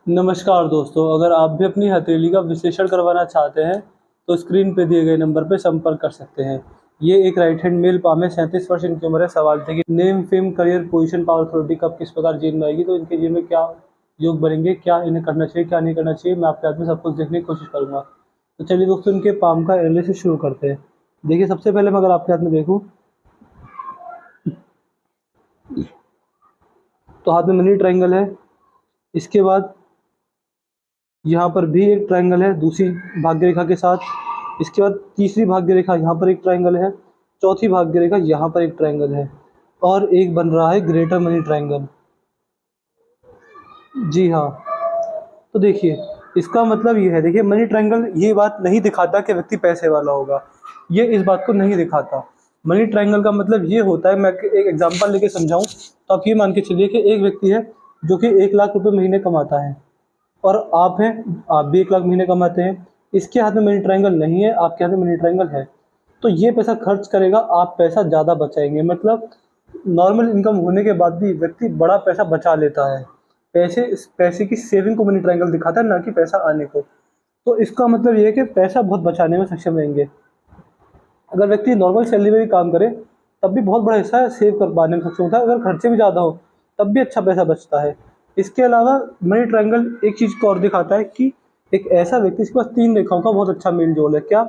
नमस्कार दोस्तों, अगर आप भी अपनी हथेली का विश्लेषण करवाना चाहते हैं, तो स्क्रीन पे दिए गए नंबर पे संपर्क कर सकते हैं। ये एक राइट हैंड मेल पाम है, 37 वर्ष इनकी उम्र है। सवाल थे कि name, fame, career, position, power, authority कब किस प्रकार जेल में आएगी, तो इनके जीवन में क्या योग बनेंगे, क्या इन्हें करना चाहिए, क्या नहीं करना चाहिए, मैं आपके हाथ में सब कुछ देखने की कोशिश करूँगा। तो चलिए दोस्तों, इनके पाम का एनालिसिस शुरू करते हैं। देखिए, सबसे पहले मैं अगर आपके हाथ में देखूँ, तो हाथ में मनी ट्रायंगल है। इसके बाद यहाँ पर भी एक ट्रायंगल है दूसरी भाग्य रेखा के साथ। इसके बाद तीसरी भाग्य रेखा, यहाँ पर एक ट्रायंगल है। चौथी भाग्य रेखा, यहाँ पर एक ट्रायंगल है। और एक बन रहा है ग्रेटर मनी ट्रायंगल। जी हाँ, तो देखिए, इसका मतलब ये है, देखिए मनी ट्रायंगल ये बात नहीं दिखाता कि व्यक्ति पैसे वाला होगा, ये इस बात को नहीं दिखाता। मनी ट्रायंगल का मतलब ये होता है, मैं एक एग्जांपल लेके समझाऊं, तो आप ये मान के चलिए कि एक व्यक्ति है जो कि 1 लाख रुपए महीने कमाता है, और आप हैं, आप भी 1 लाख महीने कमाते हैं। इसके हाथ में मनी ट्रायंगल नहीं है, आपके हाथ में मनी ट्रायंगल है। तो ये पैसा खर्च करेगा, आप पैसा ज़्यादा बचाएंगे। मतलब नॉर्मल इनकम होने के बाद भी व्यक्ति बड़ा पैसा बचा लेता है। पैसे की सेविंग को मनी ट्रायंगल दिखाता है, ना कि पैसा आने को। तो इसका मतलब ये है कि पैसा बहुत बचाने में सक्षम रहेंगे। अगर व्यक्ति नॉर्मल सैलरी में भी काम करे, तब भी बहुत बड़ा हिस्सा सेव कर पाने में सक्षम होता है। अगर खर्चे भी ज़्यादा हो, तब भी अच्छा पैसा बचता है। इसके अलावा मनी ट्रायंगल एक चीज़ को और दिखाता है कि एक ऐसा व्यक्ति, इसके पास 3 रेखाओं का बहुत अच्छा मेल जोल है। क्या?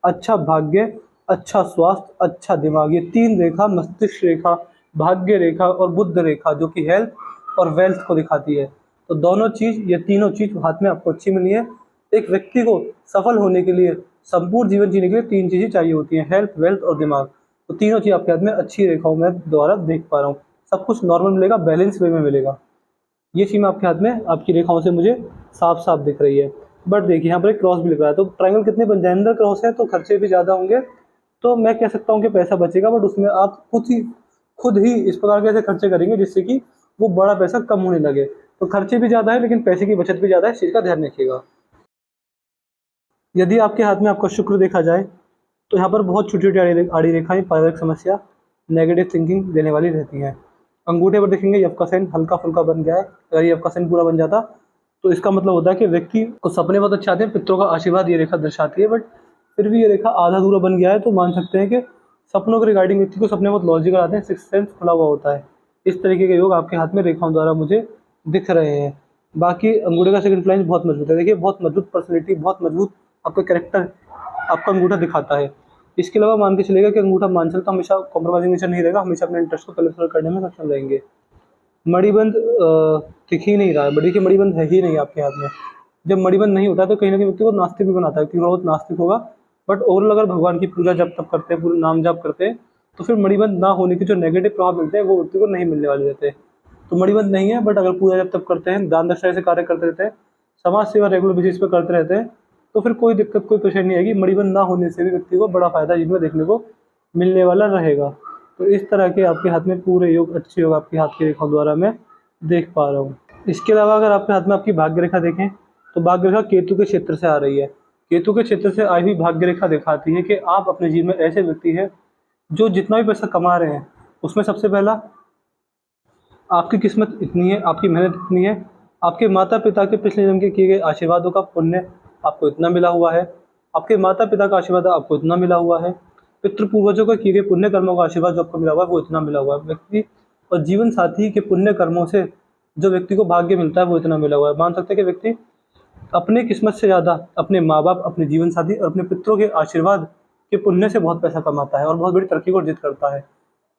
अच्छा भाग्य, अच्छा स्वास्थ्य, अच्छा दिमाग। ये 3 रेखा, मस्तिष्क रेखा, भाग्य रेखा और बुद्ध रेखा, जो कि हेल्थ और वेल्थ को दिखाती है। तो दोनों चीज़, ये तीनों चीज़ हाथ में आपको अच्छी मिली है। एक व्यक्ति को सफल होने के लिए, संपूर्ण जीवन जीने के लिए 3 चीज़ें चाहिए होती हैं, हेल्थ, वेल्थ और दिमाग। तो तीनों चीज़ आपके हाथ में अच्छी रेखाओं में द्वारा देख पा रहा हूँ। सब कुछ नॉर्मल मिलेगा, बैलेंस वे में मिलेगा। ये चीज़ मैं आपके हाथ में, आपकी रेखाओं से मुझे साफ-साफ दिख रही है। बट देखिए, यहाँ पर एक क्रॉस भी लिख रहा है, तो ट्रायंगल कितने बन जाए, अंदर क्रॉस है तो खर्चे भी ज़्यादा होंगे। तो मैं कह सकता हूँ कि पैसा बचेगा, बट उसमें आप खुद ही इस प्रकार के ऐसे खर्चे करेंगे जिससे कि वो बड़ा पैसा कम होने लगे। तो खर्चे भी ज़्यादा है, लेकिन पैसे की बचत भी ज़्यादा है, इस चीज़ का ध्यान रखिएगा। यदि आपके हाथ में आपका शुक्र देखा जाए, तो यहाँ पर बहुत छोटी-छोटी आड़ी रेखाएँ पारिवारिक समस्या, नेगेटिव थिंकिंग देने वाली रहती हैं। अंगूठे पर देखेंगे यफ का साइन हल्का-फुल्का बन गया है। अगर ये यफ का साइन पूरा बन जाता, तो इसका मतलब होता है कि व्यक्ति को सपने बहुत अच्छे आते हैं, पितरों का आशीर्वाद ये रेखा दर्शाती है। बट फिर भी ये रेखा आधा-अधूरा बन गया है, तो मान सकते हैं कि सपनों के रिगार्डिंग व्यक्ति को सपने बहुत लॉजिकल आते हैं, सिक्स्थ सेंस खुला हुआ होता है। इस तरीके के योग आपके हाथ में रेखाओं द्वारा मुझे दिख रहे हैं। बाकी अंगूठे का सेकंड फ्लैंज बहुत मजबूत है। देखिए, बहुत मजबूत पर्सनैलिटी, बहुत मजबूत आपका कैरेक्टर आपका अंगूठा दिखाता है। इसके अलावा मान के चलिएगा कि अंगूठा मानसिक तो हमेशा कॉम्प्रोमाइज़िंग नेचर नहीं रहेगा, हमेशा अपने इंटरेस्ट को पहले प्रेफ़र करने में सक्षम रहेंगे। मणिबंध दिख ही नहीं रहा है, बट देखिए मणिबंध है ही नहीं आपके हाथ में। जब मणिबंध नहीं होता है, तो कहीं न कहीं व्यक्ति को नास्तिक भी बनाता है, व्यक्ति बहुत नास्तिक होगा। बट ओवरऑल अगर भगवान की पूजा जब-तब करते हैं, पूरे नाम जाप करते हैं, तो फिर मणिबंध ना होने के जो नेगेटिव प्रभाव मिलते हैं, वो व्यक्ति को नहीं मिलने वाले रहते हैं। तो मणिबंध नहीं है, बट अगर पूजा जब-तब करते हैं, दान दक्षिणा से कार्य करते रहते हैं, समाज सेवा रेगुलर बेसिस पे करते रहते हैं, तो फिर कोई दिक्कत, कोई परेशानी नहीं आएगी। मणिबंध ना होने से भी व्यक्ति को बड़ा फ़ायदा जिनमें देखने को मिलने वाला रहेगा। तो इस तरह के आपके हाथ में पूरे योग, अच्छे योग आपके हाथ की रेखाओं द्वारा मैं देख पा रहा हूँ। इसके अलावा अगर आपके हाथ में आपकी भाग्य रेखा देखें, तो भाग्य रेखा केतु के क्षेत्र से आ रही है। केतु के क्षेत्र से आई हुई भाग्य रेखा दिखाती है कि आप अपने जीवन में ऐसे व्यक्ति हैं, जो जितना भी पैसा कमा रहे हैं, उसमें सबसे पहला आपकी किस्मत इतनी है, आपकी मेहनत इतनी है, आपके माता-पिता के पिछले जन्म के किए गए आशीर्वादों का पुण्य आपको इतना मिला हुआ है, आपके माता-पिता का आशीर्वाद आपको इतना मिला हुआ है, पितृ-पूर्वजों के किए गए पुण्य कर्मों का आशीर्वाद जो आपको मिला हुआ है, वो इतना मिला हुआ है। व्यक्ति और जीवन साथी के पुण्य कर्मों से जो व्यक्ति को भाग्य मिलता है, वो इतना मिला हुआ है। मान सकते हैं कि व्यक्ति अपने किस्मत से ज़्यादा अपने माँ-बाप, अपने जीवन साथी और अपने पितरों के आशीर्वाद के पुण्य से बहुत पैसा कमाता है और बहुत बड़ी तरक्की को अर्जित करता है।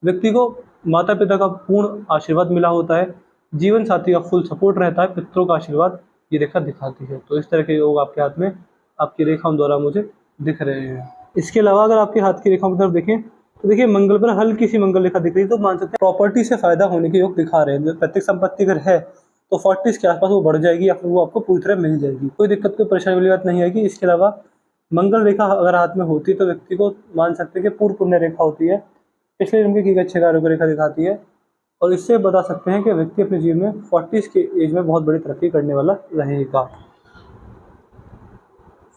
व्यक्ति को माता-पिता का पूर्ण आशीर्वाद मिला होता है, जीवन साथी का फुल सपोर्ट रहता है, पितरों का आशीर्वाद ये रेखा दिखाती है। तो इस तरह के योग आपके हाथ में, आपकी रेखाओं द्वारा मुझे दिख रहे हैं। इसके अलावा अगर आपके हाथ की रेखाओं की तरफ देखें, तो देखिए मंगल पर हल्की-सी मंगल रेखा दिख रही है, तो मान सकते हैं प्रॉपर्टी से फ़ायदा होने के योग दिखा रहे हैं। पैतृक संपत्ति अगर है, तो 40 के आस-पास वो बढ़ जाएगी या फिर वो आपको पूरी तरह मिल जाएगी। कोई दिक्कत, कोई परेशानी वाली बात नहीं आएगी। इसके अलावा मंगल रेखा अगर हाथ में होती है, तो व्यक्ति को मान सकते हैं कि पूर्व पुण्य रेखा होती है। पिछले जन्म की गई अच्छे कार्यों को रेखा दिखाती है, और इससे बता सकते हैं कि व्यक्ति अपने जीवन में 40s की एज में बहुत बड़ी तरक्की करने वाला रहेगा।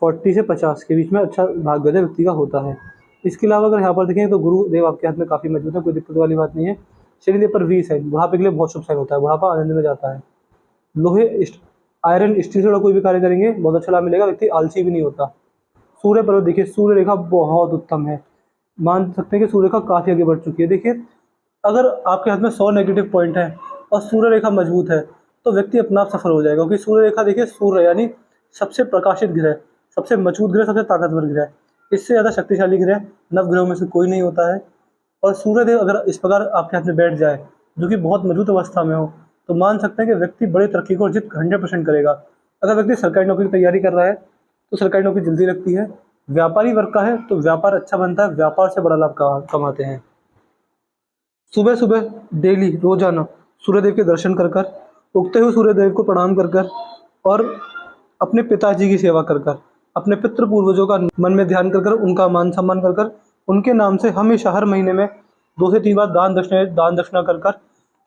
40 से 50 के बीच में अच्छा भाग्योदय व्यक्ति का होता है। इसके अलावा अगर यहाँ पर देखें, तो गुरुदेव आपके हाथ में काफ़ी मजबूत है, कोई दिक्कत वाली बात नहीं है। शनिदेव पर वी साइन, बुढ़ापे के लिए बहुत शुभ साइन होता है, बुढ़ापा आनंद में जाता है। लोहे इष्ट आयरन स्टील से जुड़ा कोई भी कार्य करेंगे बहुत अच्छा लाभ मिलेगा, व्यक्ति आलसी भी नहीं होता। सूर्य पर्वत देखिए, सूर्य रेखा बहुत उत्तम है, मान सकते हैं कि सूर्य रेखा काफ़ी आगे बढ़ चुकी है। देखिए अगर आपके हाथ में 100 नेगेटिव पॉइंट है और सूर्य रेखा मजबूत है तो व्यक्ति अपना आप सफल हो जाएगा, क्योंकि सूर्य रेखा देखिए, सूर्य यानी सबसे प्रकाशित ग्रह, सबसे मजबूत ग्रह, सबसे ताकतवर ग्रह, इससे ज़्यादा शक्तिशाली ग्रह नवग्रहों में से कोई नहीं होता है। और सूर्यदेव अगर इस प्रकार आपके हाथ में बैठ जाए, जो कि बहुत मजबूत अवस्था में हो, तो मान सकते हैं कि व्यक्ति बड़ी तरक्की को अर्जित 100% करेगा। अगर व्यक्ति सरकारी नौकरी की तैयारी कर रहा है तो सरकारी नौकरी जल्दी लगती है। व्यापारी वर्ग का है तो व्यापार अच्छा बनता है, व्यापार से बड़ा लाभ कमाते हैं। सुबह सुबह डेली रोजाना सूर्यदेव के दर्शन कर कर, उगते हुए सूर्यदेव को प्रणाम कर कर, और अपने पिताजी की सेवा कर कर, अपने पितृ पूर्वजों का मन में ध्यान कर कर, उनका मान सम्मान कर कर, उनके नाम से हमेशा हर महीने में 2 से 3 बार दान दक्षिणा कर कर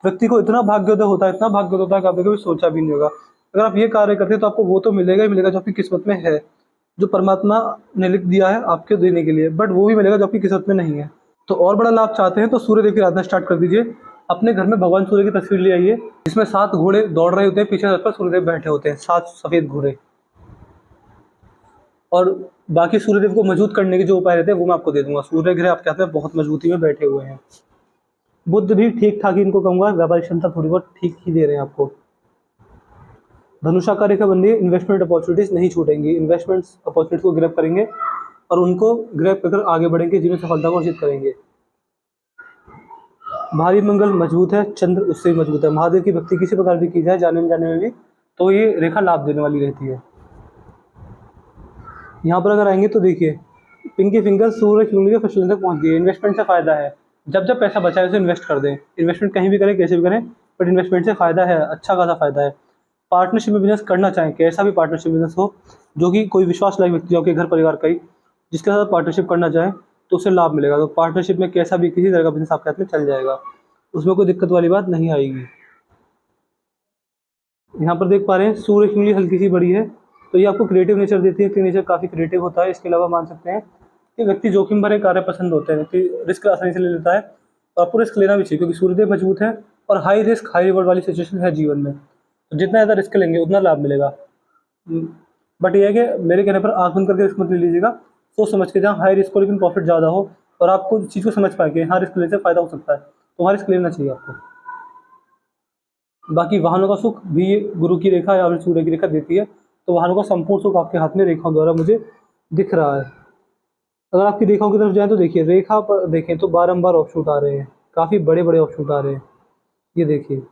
व्यक्ति को इतना भाग्योदय होता है, इतना भाग्योदय होता है कि आपने कभी सोचा भी नहीं होगा। अगर आप ये कार्य करते हैं तो आपको वो तो मिलेगा ही मिलेगा जो आपकी किस्मत में है, जो परमात्मा ने लिख दिया है आपके देने के लिए, बट वो भी मिलेगा जो आपकी किस्मत में नहीं है। तो और बड़ा लाभ चाहते हैं तो सूर्यदेव की आराधना स्टार्ट कर दीजिए। अपने घर में भगवान सूर्य की तस्वीर ले आइए, जिसमें 7 घोड़े दौड़ रहे होते हैं, पीछे रथ पर सूर्यदेव बैठे होते हैं, 7 सफेद घोड़े। और बाकी सूर्यदेव को मजबूत करने के जो उपाय रहते हैं वो मैं आपको दे दूंगा। सूर्य ग्रह आपके हाथ में बहुत मजबूती में बैठे हुए हैं। बुध भी ठीक ठाक ही इनको कहूँगा, व्यापारिक क्षमता थोड़ी बहुत ठीक ही दे रहे हैं आपको। धनुषा का रेखा बन रही है, इन्वेस्टमेंट अपॉर्चुनिटीज नहीं छूटेंगी, इन्वेस्टमेंट्स अपॉर्चुनिटीज को ग्रैब करेंगे और उनको ग्रैब कर आगे बढ़ेंगे, जीवन सफलता को अर्जित करेंगे। भारी मंगल मजबूत है, चंद्र उससे भी मजबूत है। महादेव की भक्ति किसी प्रकार भी की जाए जाने अनजाने में भी, तो ये रेखा लाभ देने वाली रहती है। यहाँ पर अगर आएंगे तो देखिए, पिंकी फिंगर सूर्य की उंगली के फसलों तक पहुँच गई है। इन्वेस्टमेंट से फायदा है, जब जब पैसा बचा है उसे इन्वेस्ट कर दें। इन्वेस्टमेंट कहीं भी करें, कैसे भी करें, बट इन्वेस्टमेंट से फायदा है, अच्छा खासा फायदा है। पार्टनरशिप में बिजनेस करना चाहें, कैसा भी पार्टनरशिप बिजनेस हो, जो कि कोई विश्वास लायक व्यक्ति हो आपके घर परिवार का ही, जिसके साथ पार्टनरशिप करना चाहें तो उसे लाभ मिलेगा। तो पार्टनरशिप में कैसा भी किसी तरह का बिजनेस आपके हाथ में चल जाएगा, उसमें कोई दिक्कत वाली बात नहीं आएगी। यहाँ पर देख पा रहे हैं सूर्य की उंगली हल्की सी बड़ी है, तो ये आपको क्रिएटिव नेचर देती है कि नेचर काफ़ी क्रिएटिव होता है। इसके अलावा मान सकते हैं कि व्यक्ति जोखिम भरे कार्य पसंद होते हैं, व्यक्ति रिस्क आसानी से ले लेता है, और आपको रिस्क लेना भी चाहिए, क्योंकि सूर्यदेव मजबूत है और हाई रिस्क हाई रिवॉर्ड वाली सिचुएशन है जीवन में। तो जितना ज़्यादा रिस्क लेंगे उतना लाभ मिलेगा। बट ये है कि मेरे कहने पर आँख बंद करके रिस्क मत ले लीजिएगा, सोच समझ के, जहाँ हाई रिस्क हो लेकिन प्रॉफिट ज़्यादा हो और आपको इस चीज़ को समझ पाए कि हाँ रिस्क लेने से फ़ायदा हो सकता है, तो वहाँ रिस्क लेना चाहिए आपको। बाकी वाहनों का सुख भी ये गुरु की रेखा या फिर सूर्य की रेखा देती है, तो वाहनों का संपूर्ण सुख आपके हाथ में रेखाओं द्वारा मुझे दिख रहा है। अगर आपकी रेखाओं की तरफ जाएँ तो देखिए, रेखा पर देखें तो बारंबार ऑफशूट आ रहे हैं, काफ़ी बड़े-बड़े ऑफशूट आ रहे हैं, ये देखिए।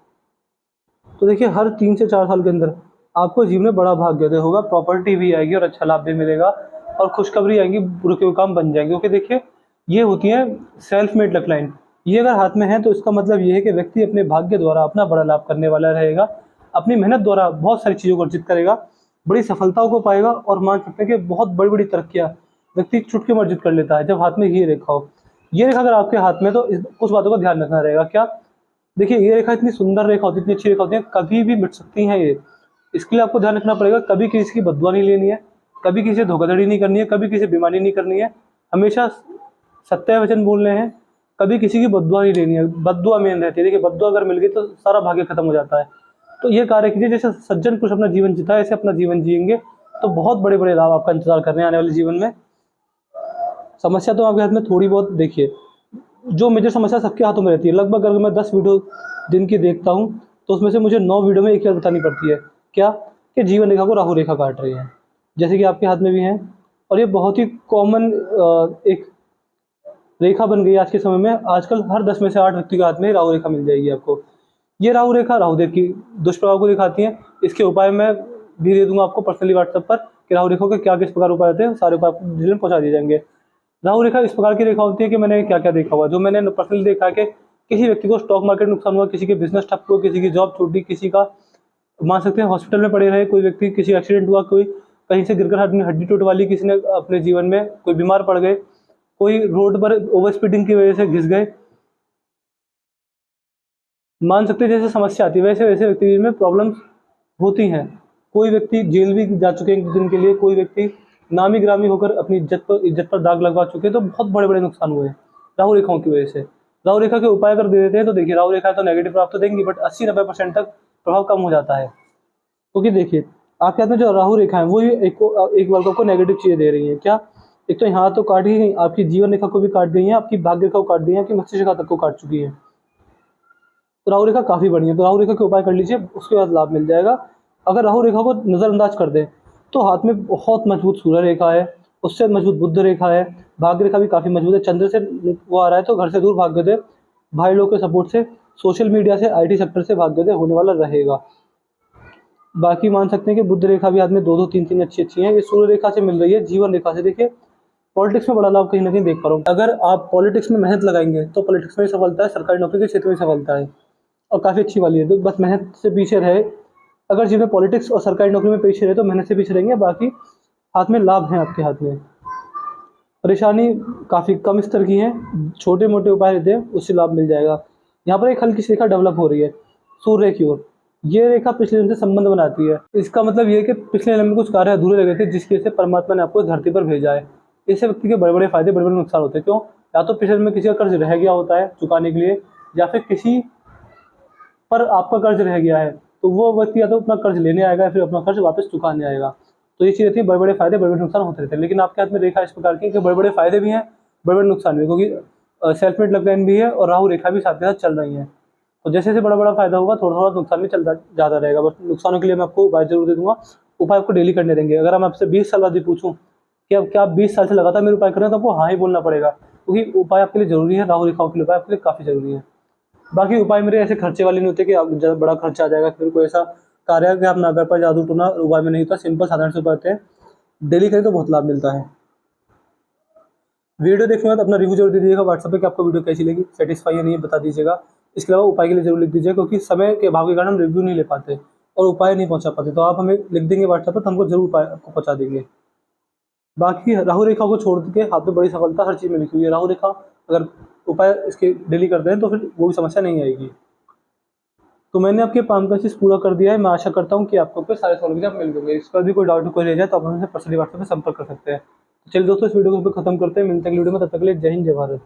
तो देखिए हर 3 से 4 साल के अंदर आपको जीवन में बड़ा भाग्योदय होगा, प्रॉपर्टी भी आएगी और अच्छा लाभ भी मिलेगा, और खुशखबरी आएगी, रुके हुए काम बन जाएंगे। क्योंकि देखिए ये होती है सेल्फ मेड लक लाइन, ये अगर हाथ में है तो इसका मतलब ये है कि व्यक्ति अपने भाग्य द्वारा अपना बड़ा लाभ करने वाला रहेगा, अपनी मेहनत द्वारा बहुत सारी चीज़ों को अर्जित करेगा, बड़ी सफलताओं को पाएगा, और मान सकते हैं कि बहुत बड़ी-बड़ी तरक्कियाँ व्यक्ति चुटकी में अर्जित कर लेता है जब हाथ में ये रेखा हो। ये रेखा अगर आपके हाथ में, तो कुछ बातों का ध्यान रखना रहेगा। क्या? देखिए ये रेखा इतनी सुंदर रेखा होती है, इतनी अच्छी रेखा होती है, कभी भी मिट सकती हैं ये। इसके लिए आपको ध्यान रखना पड़ेगा, कभी किसी की बददुआ नहीं लेनी है, कभी किसी से धोखाधड़ी नहीं करनी है, कभी किसी से बेईमानी नहीं करनी है, हमेशा सत्य वचन बोलने हैं, कभी किसी की बददुआ नहीं लेनी है। बददुआ मेन रहती है, देखिए बददुआ अगर मिल गई तो सारा भाग्य खत्म हो जाता है। तो ये कार्य कीजिए, जैसे सज्जन पुरुष अपना जीवन जीता है ऐसे अपना जीवन जिएंगे तो बहुत बड़े-बड़े लाभ आपका इंतज़ार कर रहे हैं आने वाले जीवन में। समस्या तो आपके हाथ में थोड़ी बहुत, देखिए जो मेजर समस्या सबके हाथों में रहती है, लगभग अगर मैं 10 वीडियो दिन की देखता हूँ तो उसमें से मुझे 9 वीडियो में एक ही बात बतानी पड़ती है। क्या? कि जीवन रेखा को राहु रेखा काट रही है, जैसे कि आपके हाथ में भी है, और ये बहुत ही कॉमन एक रेखा बन गई है आज के समय में। आजकल हर 10 में से 8 व्यक्ति के हाथ में राहु रेखा मिल जाएगी आपको। ये राहु रेखा राहुदेव की दुष्प्रभाव को दिखाती है। इसके उपाय मैं भी दे दूंगा आपको पर्सनली व्हाट्सएप पर, कि राहु रेखा के क्या किस प्रकार उपाय होते हैं, सारे उपाय आपको डिटेल में पहुँचा दिए जाएंगे। राहु रेखा इस प्रकार की रेखा होती है कि मैंने क्या-क्या देखा हुआ, जो मैंने पर्सनली देखा है कि किसी व्यक्ति को स्टॉक मार्केट में नुकसान हुआ, किसी के बिज़नेस ठप हुआ, किसी की जॉब छूट गई, किसी का मान सकते हैं हॉस्पिटल में पड़े रहे, कोई व्यक्ति, किसी एक्सीडेंट हुआ, कोई कहीं से गिरकर अपनी हड्डी टूट वाली, किसी ने अपने जीवन में कोई बीमार पड़ गए, कोई रोड पर ओवर स्पीडिंग की वजह से घिस गए। मान सकते हैं जैसे समस्या आती है वैसे-वैसे व्यक्ति में प्रॉब्लम्स होती हैं। कोई व्यक्ति जेल भी जा चुके हैं 1 दिन के लिए, कोई व्यक्ति नामी-गिरामी होकर अपनी इज़्ज़त पर दाग लगवा चुके हैं, तो बहुत बड़े-बड़े नुकसान हुए हैं राहु रेखाओं की वजह से। राहु रेखा के उपाय अगर दे देते हैं तो देखिए, राहु रेखा तो नेगेटिव प्रभाव तो देंगी, बट 80-90% तक प्रभाव कम हो जाता है। क्योंकि देखिए आपके हाथ में जो राहु रेखा है वो ही एक वर्ग को नेगेटिव चीज़ें दे रही हैं। क्या? एक तो यहाँ तो काट ही गई, आपकी जीवन रेखा को भी काट गई हैं, आपकी भाग्य रेखा को काट दी है, आपकी मस्तिष्क रेखा तक को काट चुकी है। तो राहु रेखा काफ़ी बढ़िया है, तो राहु रेखा के उपाय कर लीजिए, उसके बाद लाभ मिल जाएगा। अगर राहु रेखा को नज़रअंदाज कर दें तो हाथ में बहुत मजबूत सूर्य रेखा है, उससे मजबूत बुध रेखा है, भाग्य रेखा भी काफ़ी मजबूत है, चंद्र से वो आ रहा है तो घर से दूर भाग्योदय, भाई लोग के सपोर्ट से, सोशल मीडिया से, आईटी सेक्टर से भाग्योदय होने वाला रहेगा। बाकी मान सकते हैं कि बुध रेखा भी हाथ में 2-2 3-3 अच्छी-अच्छी हैं। ये सूर्य रेखा से मिल रही है, जीवन रेखा से। देखिए पॉलिटिक्स में बड़ा लाभ कहीं न कहीं देख पा रहा हूँ। अगर आप पॉलिटिक्स में मेहनत लगाएँगे तो पॉलिटिक्स में भी सफलता है, सरकारी नौकरी के क्षेत्र में सफलता है और काफ़ी अच्छी वाली है। तो बस मेहनत से पीछे रहे, अगर जिन्हें पॉलिटिक्स और सरकारी नौकरी में पीछे रहे तो मेहनत से पीछे रहेंगे, बाकी हाथ में लाभ है आपके हाथ में। परेशानी काफ़ी कम स्तर की है, छोटे-मोटे उपाय देते हैं, उससे लाभ मिल जाएगा। यहाँ पर एक हल्की सी रेखा डेवलप हो रही है, सूर्य की ओर। ये रेखा पिछले जन्म से संबंध बनाती है। इसका मतलब ये है कि पिछले जन्म में कुछ कार्य अधूरे रह गए थे, जिसकी वजह से परमात्मा ने आपको इस धरती पर भेजा है। इससे व्यक्ति के बड़े-बड़े फ़ायदे, बड़े-बड़े नुकसान होते हैं। क्यों? या तो पिछले जन्म में किसी का कर्ज रह गया होता है चुकाने के लिए, या फिर किसी पर आपका कर्ज रह गया है, तो वो व्यक्ति या तो अपना कर्ज लेने आएगा या फिर अपना कर्ज वापस चुकाने आएगा। तो ये चीज़ रहती है, बड़े-बड़े फ़ायदे, बड़े-बड़े नुकसान होते रहते हैं। लेकिन आपके हाथ में रेखा इस प्रकार की है कि बड़े-बड़े फ़ायदे भी हैं, बड़े-बड़े नुकसान भी, क्योंकि सेल्फ मेड लक लाइन भी है और राहु रेखा भी साथ के साथ चल रही है। तो जैसे-जैसे बड़ा-बड़ा फ़ायदा होगा, थोड़ा-थोड़ा नुकसान भी चलता ज़्यादा रहेगा। बस नुकसानों के लिए मैं आपको उपाय ज़रूर दे दूँगा। उपाय आपको डेली करने रहेंगे। अगर मैं आपसे 20 साल बाद भी पूछूँ कि अब क्या आप 20 साल से लगातार मेरे उपाय कर रहे हैं, तो आपको हाँ ही बोलना पड़ेगा, क्योंकि उपाय आपके लिए ज़रूरी है, राहु रेखाओं के लिए उपाय आपके लिए काफ़ी ज़रूरी है। बाकी उपाय मेरे ऐसे खर्चे वाले नहीं होते कि आप ज़्यादा बड़ा खर्चा आ जाएगा, फिर कोई ऐसा कार्य है कि आप ना कर पाए, जादू टोना उपाय में नहीं होता, सिंपल साधारण से उपाय होते हैं। डेली करें तो बहुत लाभ मिलता है। वीडियो देखने के बाद अपना रिव्यू जरूर दे दीजिएगा व्हाट्सएप पे कि आपको वीडियो कैसी लगी, सेटिस्फाई है नहीं है बता दीजिएगा। इसके अलावा उपाय के लिए जरूर लिख दीजिएगा, क्योंकि समय के अभाव के कारण हम रिव्यू नहीं ले पाते और उपाय नहीं पहुंचा पाते, तो आप हमें लिख देंगे व्हाट्सएप पर तो हमको जरूर उपाय आपको पहुंचा देंगे। बाकी राहु रेखा को छोड़ के हाथ में बड़ी सफलता हर चीज़ में लिखी हुई है। राहु रेखा अगर उपाय इसके डेली करते हैं तो फिर वो भी समस्या नहीं आएगी। तो मैंने आपके 5 का चीज़ पूरा कर दिया है। मैं आशा करता हूँ कि आपको फिर सारे सवालों के जवाब मिल गए। इस पर भी कोई डाउट कोई रह जाए तो आप हमसे पर्सनली व्हाट्सएप पे संपर्क कर सकते हैं। चलिए दोस्तों, इस वीडियो को खत्म करते हैं, मिलते हैं अगली वीडियो में, तब तक के लिए जय हिंद, जय भारत।